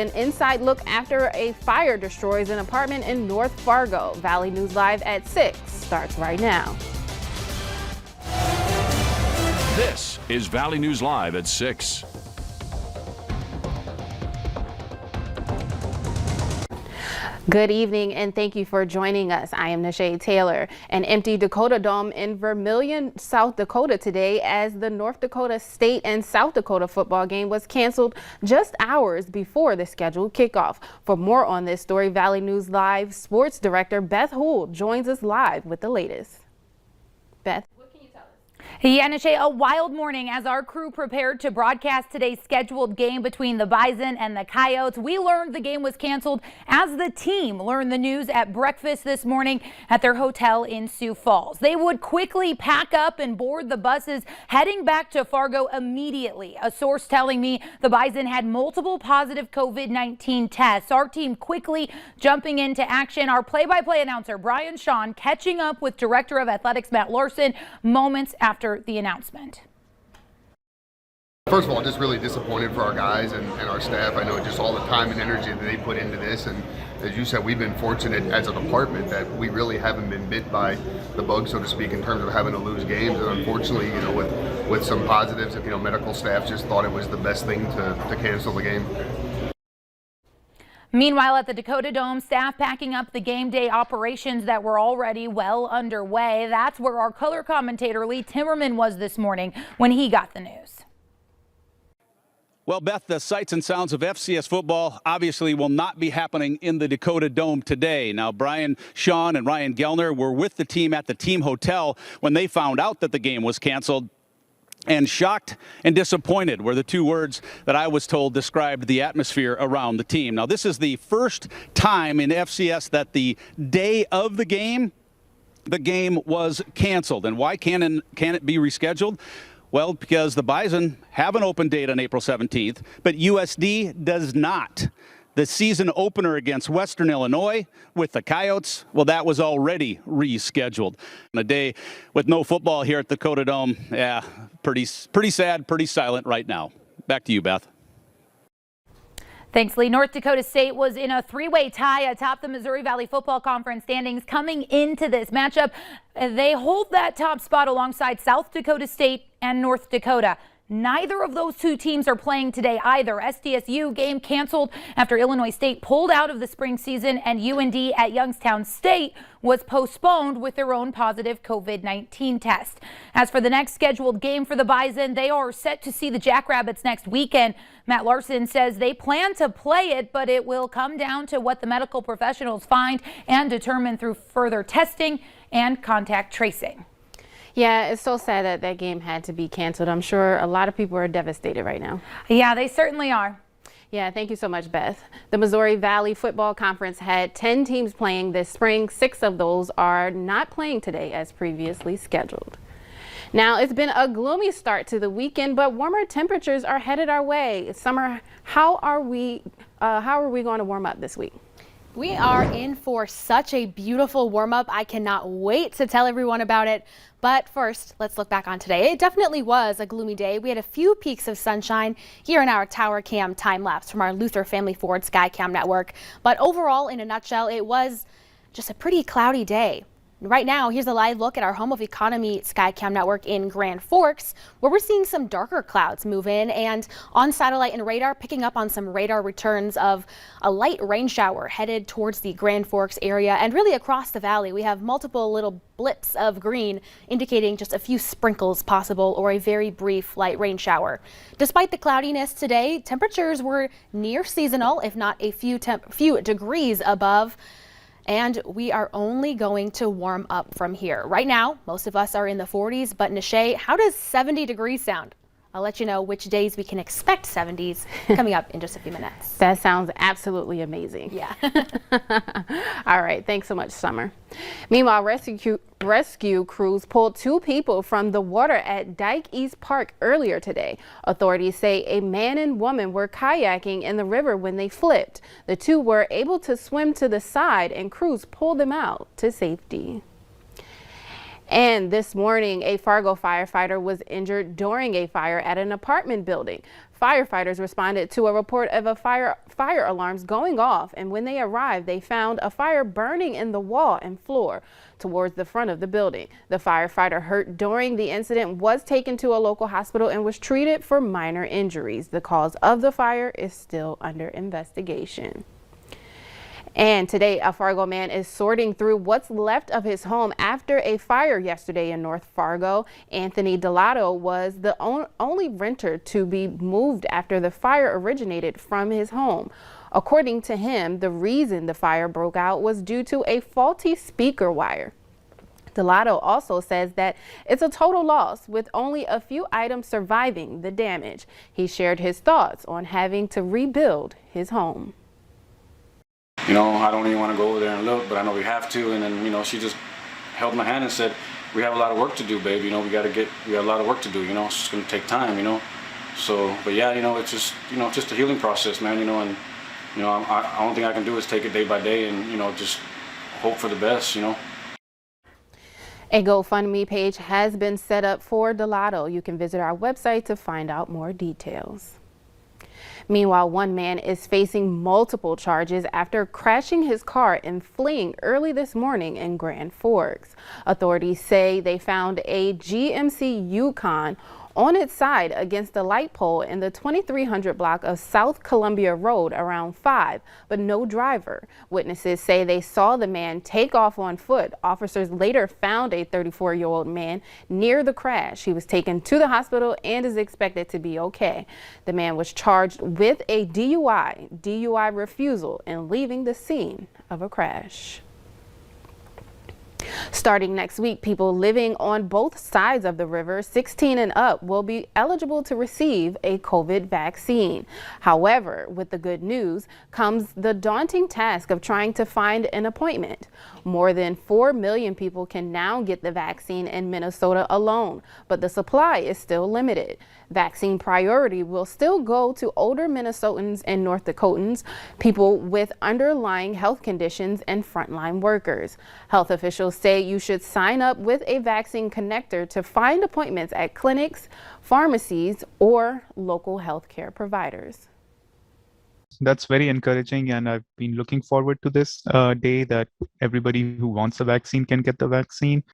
An inside look after a fire destroys an apartment in North Fargo. Valley News Live at 6 starts right now. This is Valley News Live at 6. Good evening and thank you for joining us. I am Nisha Taylor. An empty Dakota Dome in Vermillion, South Dakota today as the North Dakota State and South Dakota football game was canceled just hours before the scheduled kickoff. For more on this story, Valley News Live sports director Beth Houle joins us live with the latest. Beth? Yeah, Nisha, a wild morning as our crew prepared to broadcast today's scheduled game between the Bison and the Coyotes. We learned the game was canceled as the team learned the news at breakfast this morning at their hotel in Sioux Falls. They would quickly pack up and board the buses heading back to Fargo immediately. A source telling me the Bison had multiple positive COVID-19 tests. Our team quickly jumping into action. Our play-by-play announcer Brian Shawn catching up with Director of Athletics Matt Larson moments after the announcement. First of all, just really disappointed for our guys and our staff. I know just all the time and energy that they put into this, and as you said, we've been fortunate as a department that we really haven't been bit by the bug, so to speak, in terms of having to lose games. And unfortunately, you know, with some positives, you know, medical staff just thought it was the best thing to cancel the game. Meanwhile, at the Dakota Dome, staff packing up the game day operations that were already well underway. That's where our color commentator Lee Timmerman was this morning when he got the news. Well, Beth, the sights and sounds of FCS football obviously will not be happening in the Dakota Dome today. Now, Brian Shawn and Ryan Gellner were with the team at the team hotel when they found out that the game was canceled. And shocked and disappointed were the two words that I was told described the atmosphere around the team. Now, this is the first time in FCS that the day of the game was canceled. And why can it be rescheduled? Well, because the Bison have an open date on April 17th, but USD does not. The season opener against Western Illinois with the Coyotes, well, that was already rescheduled. On a day with no football here at the Dakota Dome, yeah, pretty sad, pretty silent right now. Back to you, Beth. Thanks, Lee. North Dakota State was in a three-way tie atop the Missouri Valley Football Conference standings coming into this matchup. They hold that top spot alongside South Dakota State and North Dakota. Neither of those two teams are playing today either. SDSU game canceled after Illinois State pulled out of the spring season, and UND at Youngstown State was postponed with their own positive COVID-19 test. As for the next scheduled game for the Bison, they are set to see the Jackrabbits next weekend. Matt Larson says they plan to play it, but it will come down to what the medical professionals find and determine through further testing and contact tracing. Yeah, it's so sad that that game had to be canceled. I'm sure a lot of people are devastated right now. Yeah, they certainly are. Yeah, thank you so much, Beth. The Missouri Valley Football Conference had 10 teams playing this spring. 6 of those are not playing today as previously scheduled. Now, it's been a gloomy start to the weekend, but warmer temperatures are headed our way. Summer, how are we going to warm up this week? We are in for such a beautiful warm-up. I cannot wait to tell everyone about it. But first, let's look back on today. It definitely was a gloomy day. We had a few peaks of sunshine here in our Tower Cam time lapse from our Luther Family Ford Skycam network. But overall, in a nutshell, it was just a pretty cloudy day. Right now, here's a live look at our Home of Economy Skycam network in Grand Forks, where we're seeing some darker clouds move in, and on satellite and radar, picking up on some radar returns of a light rain shower headed towards the Grand Forks area, and really across the valley. We have multiple little blips of green indicating just a few sprinkles possible or a very brief light rain shower. Despite the cloudiness today, temperatures were near seasonal, if not a few degrees above. And we are only going to warm up from here. Right now, most of us are in the 40s, but Nisha, how does 70 degrees sound? I'll let you know which days we can expect 70s coming up in just a few minutes. That sounds absolutely amazing. Yeah. All right. Thanks so much, Summer. Meanwhile, rescue crews pulled 2 people from the water at Dyke East Park earlier today. Authorities say a man and woman were kayaking in the river when they flipped. The 2 were able to swim to the side and crews pulled them out to safety. And this morning, a Fargo firefighter was injured during a fire at an apartment building. Firefighters responded to a report of a fire alarms going off, and when they arrived, they found a fire burning in the wall and floor towards the front of the building. The firefighter hurt during the incident was taken to a local hospital and was treated for minor injuries. The cause of the fire is still under investigation. And today, a Fargo man is sorting through what's left of his home after a fire yesterday in North Fargo. Anthony Delato was the only renter to be moved after the fire originated from his home. According to him, the reason the fire broke out was due to a faulty speaker wire. Delato also says that it's a total loss, with only a few items surviving the damage. He shared his thoughts on having to rebuild his home. You know, I don't even want to go over there and look, but I know we have to. And then, you know, she just held my hand and said, "We have a lot of work to do, babe. You know, we got a lot of work to do. You know, it's just going to take time, you know." So, but yeah, you know, it's just, you know, just a healing process, man, you know, and, you know, the only thing I can do is take it day by day and, you know, just hope for the best, you know. A GoFundMe page has been set up for Delato. You can visit our website to find out more details. Meanwhile, one man is facing multiple charges after crashing his car and fleeing early this morning in Grand Forks. Authorities say they found a GMC Yukon on its side against a light pole in the 2300 block of South Columbia Road around 5, but no driver. Witnesses say they saw the man take off on foot. Officers later found a 34-year-old man near the crash. He was taken to the hospital and is expected to be okay. The man was charged with a DUI refusal, and leaving the scene of a crash. Starting next week, people living on both sides of the river, 16 and up, will be eligible to receive a COVID vaccine. However, with the good news comes the daunting task of trying to find an appointment. More than 4 million people can now get the vaccine in Minnesota alone, but the supply is still limited. Vaccine priority will still go to older Minnesotans and North Dakotans, people with underlying health conditions, and frontline workers. Health officials say you should sign up with a vaccine connector to find appointments at clinics, pharmacies, or local healthcare providers. That's very encouraging, and I've been looking forward to this day that everybody who wants a vaccine can get the vaccine.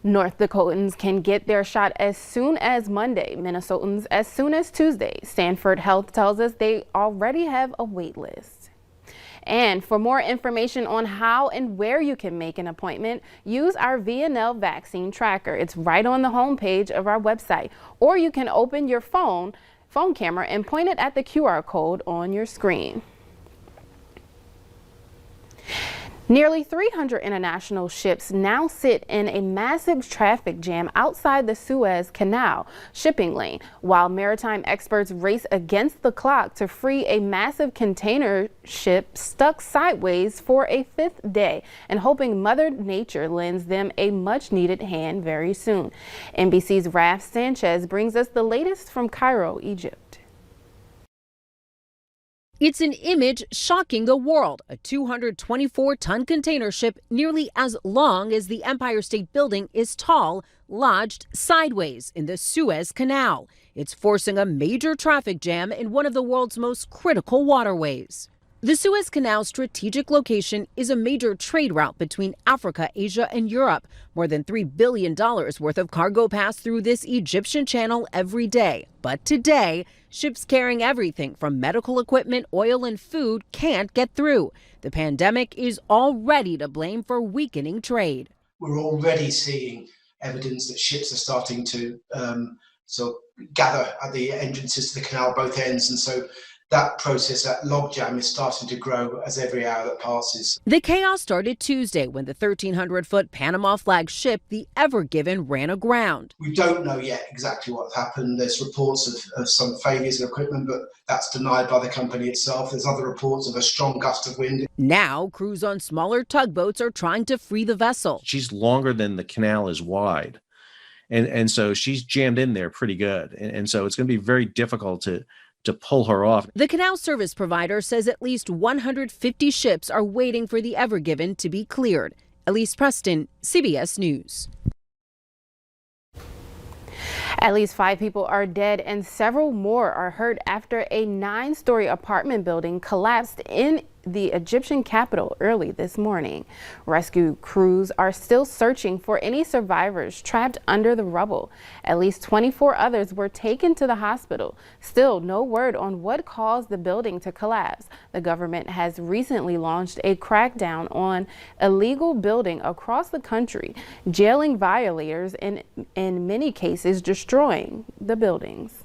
North Dakotans can get their shot as soon as Monday, Minnesotans as soon as Tuesday. Stanford Health tells us they already have a wait list. And for more information on how and where you can make an appointment, use our VNL vaccine tracker. It's right on the homepage of our website, or you can open your phone camera and point it at the QR code on your screen. Nearly 300 international ships now sit in a massive traffic jam outside the Suez Canal shipping lane, while maritime experts race against the clock to free a massive container ship stuck sideways for a 5th day, and hoping Mother Nature lends them a much-needed hand very soon. NBC's Raf Sanchez brings us the latest from Cairo, Egypt. It's an image shocking the world. A 224-ton container ship nearly as long as the Empire State Building is tall, lodged sideways in the Suez Canal. It's forcing a major traffic jam in one of the world's most critical waterways. The Suez Canal's strategic location is a major trade route between Africa, Asia, and Europe. More than $3 billion worth of cargo pass through this Egyptian channel every day. But today, ships carrying everything from medical equipment, oil, and food can't get through. The pandemic is already to blame for weakening trade. We're already seeing evidence that ships are starting to gather at the entrances to the canal, both ends, and so that process, that logjam, is starting to grow as every hour that passes. The chaos started Tuesday when the 1,300-foot Panama flag ship, the Ever Given, ran aground. We don't know yet exactly what happened. There's reports of some failures of equipment, but that's denied by the company itself. There's other reports of a strong gust of wind. Now, crews on smaller tugboats are trying to free the vessel. She's longer than the canal is wide. And so she's jammed in there pretty good. And so it's going to be very difficult to pull her off. The canal service provider says at least 150 ships are waiting for the Ever Given to be cleared. Elise Preston, CBS News. At least 5 people are dead and several more are hurt after a 9-story apartment building collapsed in the Egyptian capital early this morning. Rescue crews are still searching for any survivors trapped under the rubble. At least 24 others were taken to the hospital. Still no word on what caused the building to collapse. The government has recently launched a crackdown on illegal building across the country, jailing violators and in many cases destroying the buildings.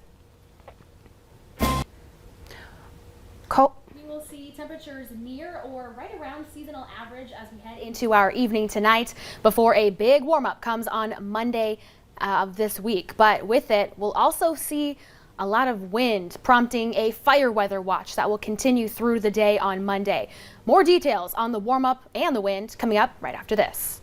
We will see temperatures near or right around seasonal average as we head into our evening tonight before a big warm up comes on Monday of this week. But with it, we'll also see a lot of wind, prompting a fire weather watch that will continue through the day on Monday. More details on the warm up and the wind coming up right after this.